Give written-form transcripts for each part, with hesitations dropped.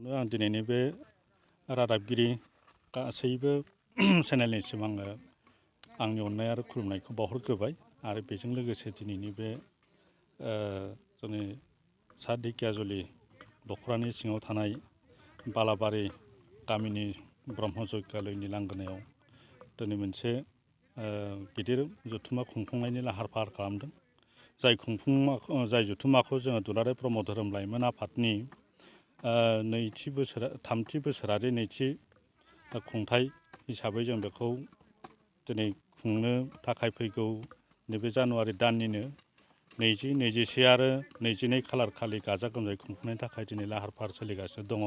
गिबियावनो आं दिनैनि बे रादाबगिरि गासैबो चेनेलनिसिम आङो आंनि अननाय आरो खुलुमनायखौ बावहरग्रोबाय आरो बेजों लोगोसे दिनैनि बे जोंनि सा दिखियाजुलि दख'रानि सिङाव थानाय बालाबारि गामिनि ब्रह्म जयगालयनि लांगोनायाव दिनै मोनसे गिदिर जथुम्मा खुंफुंनायनि लाहार फाहार खालामदों। जाय जथुम्माखौ जोङो दुलाराय ब्रह्म धोरोम लाइमोन आफादनि थामथि बोसोरारि नैथि खुंथाइ हिसाबै जों बेखौ दिनै खुंनो थाखाय फैगौ नैबे जानुवारि दाननिनो 20, 21 आरो 22 खालार खालि गाजा गोमजायै खुंफुंनायनि थाखाय दिनै लाहार फाहार सोलिगासिनो दङ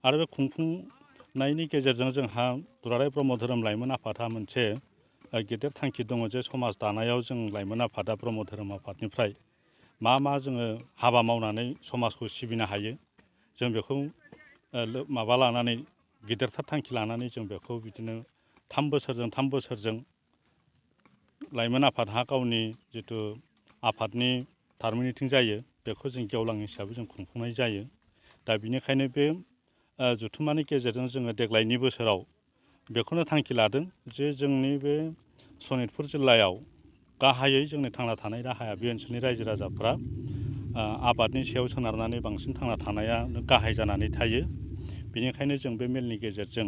आरो बे खुंफुंनायनि गेजेरजों जोंहा दुलाराय ब्रह्म धोरोम लाइमोन आफादहा मोनसे गेदेर थांखि दङ जे समाज दानायाव जों लाइमोन आफादा ब्रह्म धोरोम आफादनिफ्राय मा जोङो हाबा मावनानै समाजखौ सिबिनो हायो जों बेखौ माबा लानानै गिदिरथार थांखि लानानै जों बेखौ बिदिनो 3 बोसोरजों लाइमोन आफादहा गावनि जिथु आफादनि टार्म मिटिं जायो बेखौ जों गेवलां हिसाबै जों खुंफुंनाय जायो। दा बिनिखायनो बे जथुम्मानि गेजेरजों जोङो देग्लायनि बोसोराव बेखौनो थांखि लादों जे जोंनि बे सनितपुर जिल्लायाव गाहायै जोंनि थांना थानाय राहाया बे ओनसोलनि रायजो राजाफ्रा आबादनि सायाव सोनारनानै बांसिन थांना थानाया गाहाय जानानै थायो। बेनिखायनो जों बे मेलनि गेजेरजों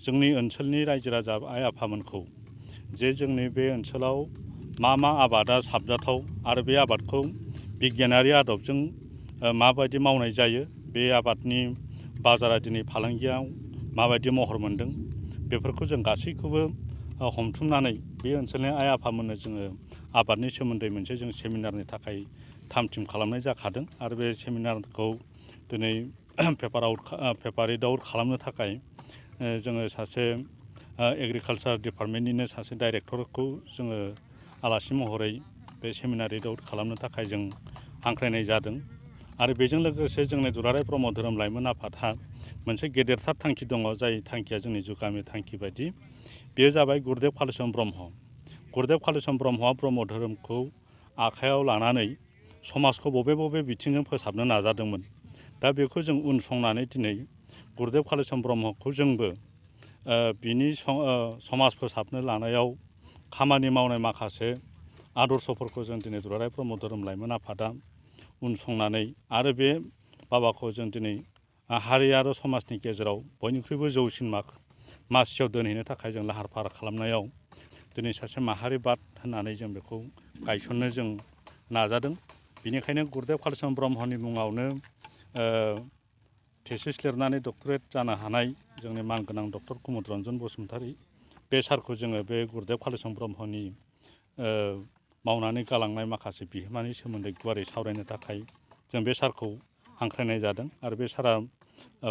जोंनि ओनसोलनि रायजो राजा आइ आफामोनखौ जे जोंनि बे ओनसोलाव मा आबादा साबजाथाव आरो बे आबादखौ बिगियानारि आदबजों माबायदि मावनाय जायो, बे आबादनि बाजारा दिनै फालांगियाव माबायदि महर मोनदों बेफोरखौ जों गासैखौबो हमथुमनानै बे ओनसोलनि आइ आफामोननो जोङो आबादनि सोमोन्दै मोनसे जों सेमिनारनि थाखाय थाम थिम खालामनाय जाखादों आरो बे सेमिनारखौ दिनै पेपार रिड आउट खालामनो थाखाय जोङो सासे एग्रिकालसार डिपार्टमेन्टनिनो सासे डाइरेक्टरखौ जोङो आलासि महरै बे सेमिनार रिड आउट खालामनो थाखाय जों हांख्रायनाय जादों आरो बेजों लोगोसे जोंनि दुलाराय ब्रह्म धोरोम लाइमोन आफादहा मोनसे गेदेरथार थांखि दङ जाय थांखिया जोंनि जुगामि थांखि बायदि बेयो जाबाय गुरुदेब कालिचरन ब्रह्म। गुरुदेब कालिचरन ब्रह्मआ ब्रह्म धोरोमखौ आखायाव लानानै समाजखौ बबे बिथिंजों फोसाबनो नाजादोंमोन। दा बेखौ जों उनसंनानै दिनै गुरुदेब कालिचरन ब्रह्मखौ जोंबो बिनि समाज फोसाबनो लानायाव खामानि मावनाय माखासे आदर्शफोरखौ जों दिनै दुलाराय ब्रह्म धोरोम लाइमोन आफादा उनसंनानै आरो बे बाबाखौ जों दिनै हारि आरो समाजनि गेजेराव बयनिख्रुइबो जौसिन मासियाव दोनहैनो थाखाय जों लाहार फाहार खालामनायाव दिनै सासे माहारिबाद होननानै जों बेखौ गायसननो जों नाजादों। बेनिखायनो गुरुदेब कालिचरन ब्रह्मनि मुङावनो थेसिस लिरनानै डक्टरेट जानो हानाय जोंनि मानगोनां डक्टर कुमुद रन्जन बसुमतारी बे सारखौ जोङो बे गुरुदेब कालिचरन ब्रह्मनि मावनानै गालांनाय माखासे बिहोमानि सोमोन्दै गुवारै सावरायनो थाखाय जों बे सारखौ हांख्रायनाय जादों आरो बे सारा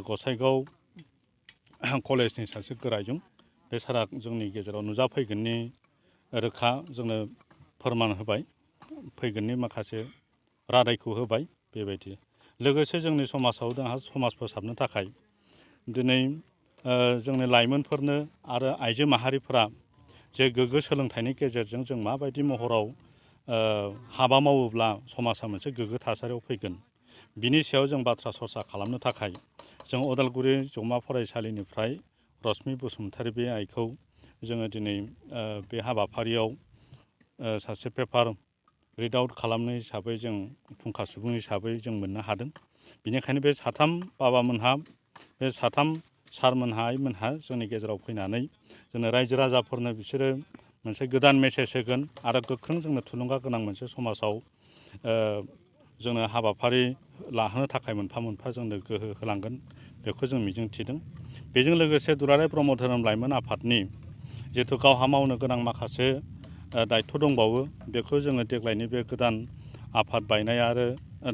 गसाइगाव कलेजनि सासे गोरायुं। बे सारा जोंनि गेजेराव नुजाफैगोननि रोखा जोंनो फोरमान होबाय, फैगोननि माखासे रादायखौ होबाय। बेबायदि लोगोसे जोंनि समाजाव जोंहा समाज फोसाबनो थाखाय दिनै जोंनि लाइमोनफोरनो आरो आइजो माहारिफोरा जे गोग्गो सोलोंथाइनि गेजेरजों जों माबायदि महराव हाबा मावोब्ला समाजा मोनसे गोग्गो थासारियाव फैगोन बिनि सायाव जों बाथ्रा सरसा खालामनो थाखाय जों अदालगुरि जौमा फरायसालिनिफ्राय रश्मि बसुमतारी बे आइखौ जोङो दिनै बे हाबाफारियाव सासे पेपार रिड आउट खालामनाय हिसाबै जों फुंखा सुबुं हिसाबै जों मोननो हादों। बेनिखायनो बे साथाम बाबामोनहा बे साथाम सारमोनहा आइमोनहा जोंनि गेजेराव फैनानै जोंनो रायजो राजाफोरनो बिसोरो मोनसे गोदान मेसेज होगोन आरो गोख्रों जोंनो थुलुंगा गोनां मोनसे समाजाव जोंनो हाबाफारि लाहोनो थाखाय मोनफा जोंनो गोहो होलांगोन बेखौ जों मिजिंथिदों। बेजों लोगोसे दुलाराय ब्रह्म धोरोम लाइमोन आफादनि जिहेथु गावहा मावनो गोनां माखासे दायथ' दंबावो बेखौ जोङो देग्लायनि बे गोदान आफाद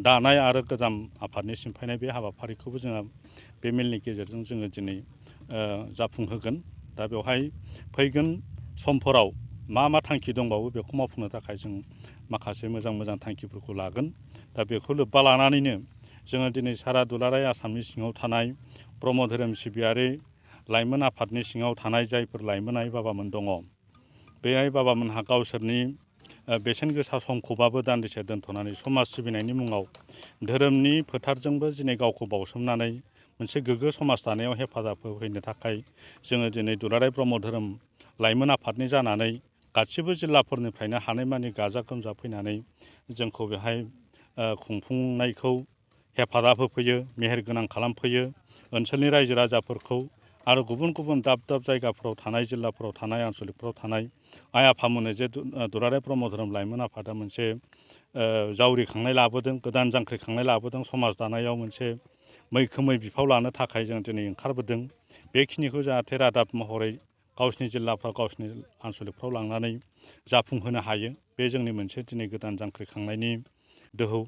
दानाय आरो गोजाम आफादनि सिमफायनाय बे हाबाफारिखौबो जोङो बे मेलनि गेजेरजों जोङो दिनै जाफुंहोगोन। दा बेवहाय फैगोन समफोराव मा थांखि दंबावो बेखौ मावफुंनो थाखाय जों माखासे मोजां थांखिफोरखौ लागोन। दा बेखौ लोब्बा लानानैनो जोङो दिनै सारा दुलाराय आसामनि सिङाव थानाय ब्रह्म धोरोम सिबियारि लाइमोन आफादनि सिङाव थानाय जायफोर लाइमोन आइ बाबामोन दङ बे आइ बाबामोनहा गावसोरनि बेसेन गोसा समखौबाबो दान्दिसे दोनथ'नानै समाज सिबिनायनि मुङाव धोरोमनि फोथारजोंबो दिनै गावखौ बावसोमनानै मोनसे गोग्गो समाज दानायाव हेफाजाब होफैनो थाखाय जोङो दिनै दुलाराय ब्रह्म धोरोम लाइमोन आफादनि जानानै गासिबो जिल्लाफोरनिफ्रायनो हानायमानि गाजा गोमजा फैनानै जोंखौ बेहाय खुंफुंनायखौ हेफाजाब होफैयो, मेहेरगोनां खालामफैयो। ओनसोलनि रायजो राजाफोरखौ आरो गुबुन गुबुन दाब दाब जायगाफोराव थानाय, जिल्लाफोराव थानाय, आनसलिकफोराव थानाय आइ आफामोननो जे दुलाराय ब्रह्म धोरोम लाइमोन आफादा मोनसे जावरिखांनाय लाबोदों, गोदान जांख्रिखांनाय लाबोदों, समाज दानायाव मोनसे मैखोमै बिफाव लानो थाखाय जों दिनै ओंखारबोदों। बेखिनिखौ जाहाथे रादाब महरै गावसिनि जिल्लाफ्राव, गावसिनि आनसलिकफ्राव लांनानै जाफुंहोनो हायो, बे जोंनि मोनसे दिनै गोदान जांख्रिखांनायनि दोहौ।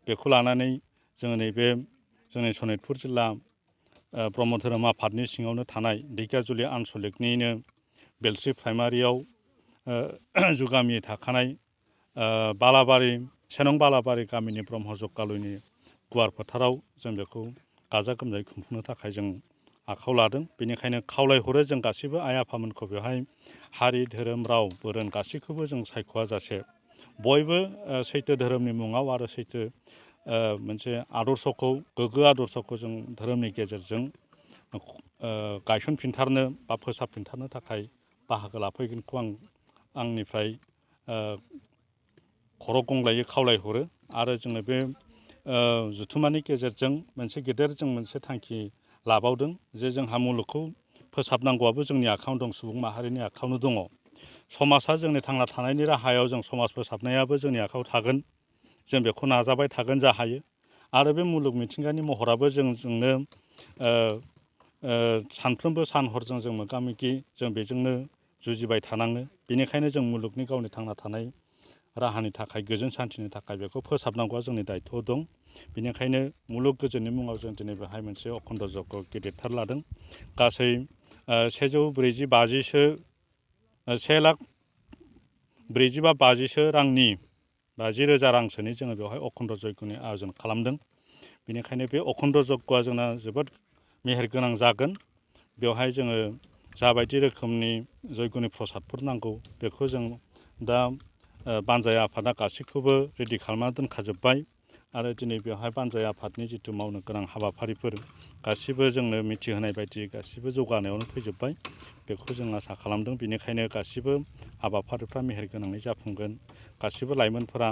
बेखौ लानानै जोङो नैबे जोंनि सनितपुर जिल्ला ब्रह्म धोरोम आफादनि सिङावनो थानाय ढेकियाजुलि आनसलिकनिनो बेलस्रि प्राइमारियाव जुगामि थाखानाय बालाबारि, सेनं बालाबारि गामिनि ब्रह्म जगालयनि गुवार फोथाराव जों बेखौ गाजा गोमजायै खुंफुंनो थाखाय जों आखायाव लादों। बेनिखायनो खावलायहरो जों गासैबो आइ आफामोनखौ बेवहाय हारि, धोरोम, राव, बोरोन गासैखौबो जों सायख'वा जासे बयबो सैथो धोरोमनि मुङाव आरो सैथो मोनसे आदर्शखौ, गोग्गो आदर्शखौ जों धोरोमनि गेजेरजों गायसनफिनथारनो बा फोसाबफिनथारनो थाखाय बाहागो लाफैगोनखौ आंनिफ्राय खर' गंग्लायै खावलायहरो। आरो जोङो बे जथुम्मानि गेजेरजों मोनसे गेदेर जों मोनसे थांखि लाबावदों जे जोंहा मुलुगखौ फोसाबनांगौआबो जोंनि आखायावनो दं, सुबुं माहारिनि आखायावनो दङ। समाजा जोंनि थांना थानायनि राहायाव जों समाज फोसाबनायाबो जोंनि आखायाव थागोन। जों बेखौ नाजाबाय थागोन जा हायो। आरो बे मुलुग मिथिंगानि महराबो जोंनो सानफ्रोमबो सान हरजों जों मोगा मोगि, जों बेजोंनो जुजिबाय थानाङो। बेनिखायनो जों मुलुगनि गावनि थांना थानाय राहानि थाखाय, गोजोन सान्थिनि थाखाय बेखौ फोसाबनांगौआ जोंनि दायथ' दं। बेनिखायनो मुलुग गोजोननि मुङाव जों दिनै बेहाय मोनसे अखण्ड जग्य गिदिरथार लादों। गासै 1,40,50,000 रांनि 50,000 रांसोनि जोङो बेवहाय अखण्ड जग्यनि आयजन खालामदों। बेनिखायनो बे अखण्ड जग्यआ जोंना जोबोद मेहेरगोनां जागोन। बेवहाय जोङो जाबायदि रोखोमनि जग्यनि प्रसादफोर नांगौ बेखौ जों दा बानजाय आफादा गासैखौबो रेडि खालामना दोनखाजोब्बाय। आरो दिनै बेवहाय बानजाय आफादनि जिथु मावनो गोनां हाबाफारिफोर गासिबो जोंनो मिथिहोनाय बायदि गासिबो जौगानायावनो फैजोब्बाय। बेखौ जों आसा खालामदों। बेनिखायनो गासिबो हाबाफारिफ्रा मेहेरगोनाङै जाफुंगोन। गासिबो लाइमोनफोरा,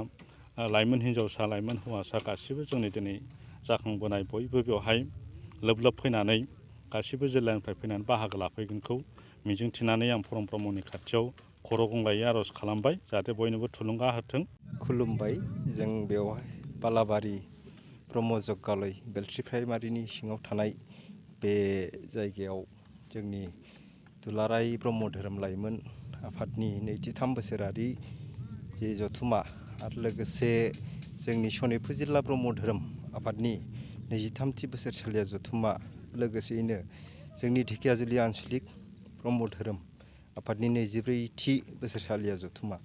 लाइमोन हिन्जावसा, लाइमोन हौवासा गासिबो जोंनि दिनै जाखांबोनाय बयबो बेवहाय लोब लोब फैनानै गासिबो जिल्लानिफ्राय फैनानै बाहागो लाफैगोनखौ मिजिंथिनानै आं परम ब्रह्मनि खाथियाव खर' गंग्लायै आर'ज खालामबाय, जाहाथे बयनोबो थुलुंगा होथों। खुलुमबाय। जों बेवहाय बालाबारि ब्रह्म जगालय बेलस्रि प्राइमारिनि सिङाव थानाय बे जायगायाव जोंनि दुलाराय ब्रह्म धोरोम लाइमोन आफादनि 23 बोसोरारि जे जथुम्मा आरो लोगोसे जोंनि सनितपुर जिल्ला ब्रह्म धोरोम आफादनि 23थि बोसोरसालिया जथुम्मा, लोगोसेयैनो जोंनि ढेकियाजुलि आनसलिक ब्रह्म धोरोम आफादनि 24थि बोसोरसालिया जथुम्मा,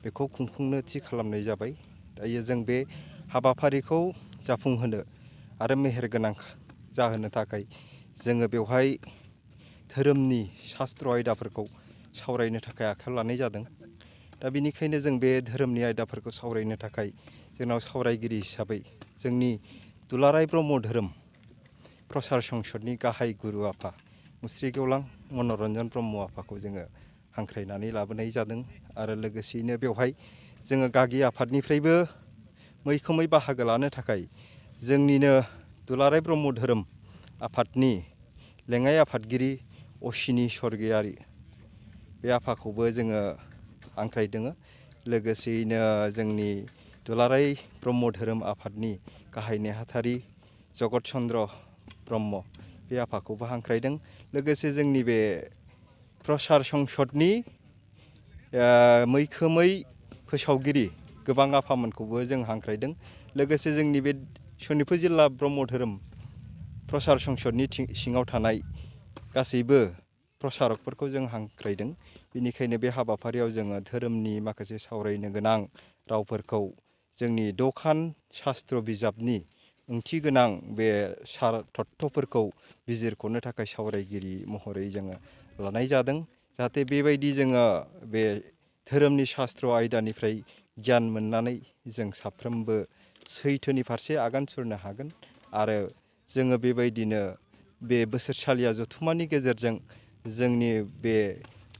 बेखौ खुंफुंनो थि खालामनाय जाबाय। दायो जों बे हाबाफारिखौ जाफुंहोनो आरो मेहेरगोनां जाहोनो थाखाय जोङो बेवहाय धोरोमनि शास्त्र आयदाफोरखौ सावरायनो थाखाय आखायाव लानाय जादों। दा बेनिखायनो जों बे धोरोमनि आयदाफोरखौ सावरायनो थाखाय जोंनाव सावरायगिरि हिसाबै जोंनि दुलाराय ब्रह्म धोरोम प्रसार संसदनि गाहाय गुरु आफा मुस्रि गेवलां मनरन्जन ब्रह्म आफाखौ जोङो हांख्रायनानै लाबोनाय जादों। आरो लोगोसेयैनो बेवहाय जोङो गागि आफादनिफ्रायबो मैखोमै बाहागो लानो थाखाय जोंनिनो दुलाराय ब्रह्म धोरोम आफादनि लेङाइ आफादगिरि असिनि स्वर्गियारि बे आफाखौबो जोङो हांख्रायदों। लोगोसेयैनो जोंनि दुलाराय ब्रह्म धोरोम आफादनि गाहाय नेहाथारि जगत चन्द्र ब्रह्म बे आफाखौबो हांख्रायदों। लोगोसे जोंनि बे प्रसार संसदनि मैखोमै फोसावगिरि गोबां आफामोनखौबो जों हांख्रायदों। लोगोसे जोंनि बे सनितपुर जिल्ला ब्रह्म धोरोम प्रसार संसदनि सिङाव थानाय गासैबो प्रसारकफोरखौ जों हांख्रायदों। बेनिखायनो बे हाबाफारियाव जोङो धोरोमनि माखासे सावरायनो गोनां रावफोरखौ जोंनि दखान शास्त्र बिजाबनि ओंथि गोनां बे सार तत्वफोरखौ बिजिरख'नो थाखाय सावरायगिरि महरै जोङो लानाय जादों। जाहाथे बेबायदि जोङो बे धोरोमनि शास्त्र आयदानिफ्राय गियान मोननानै जों साफ्रोमबो सैथोनि फारसे आगान सुरनो हागोन आरो जोङो बेबायदिनो बे बोसोरसालिया जथुम्मानि गेजेरजों जोंनि बे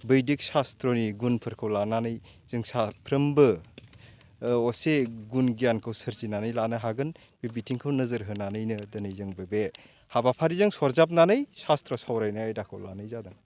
बैदिक शास्त्रनि गुनफोरखौ लानानै जों साफ्रोमबो असे गुन गियानखौ सोरजिनानै लानो हागोन बे बिथिंखौ नोजोर होनानैनो दिनै जोंबो बे हाबाफारिजों सरजाबनानै शास्त्र सावरायनाय आयदाखौ लानाय जादों।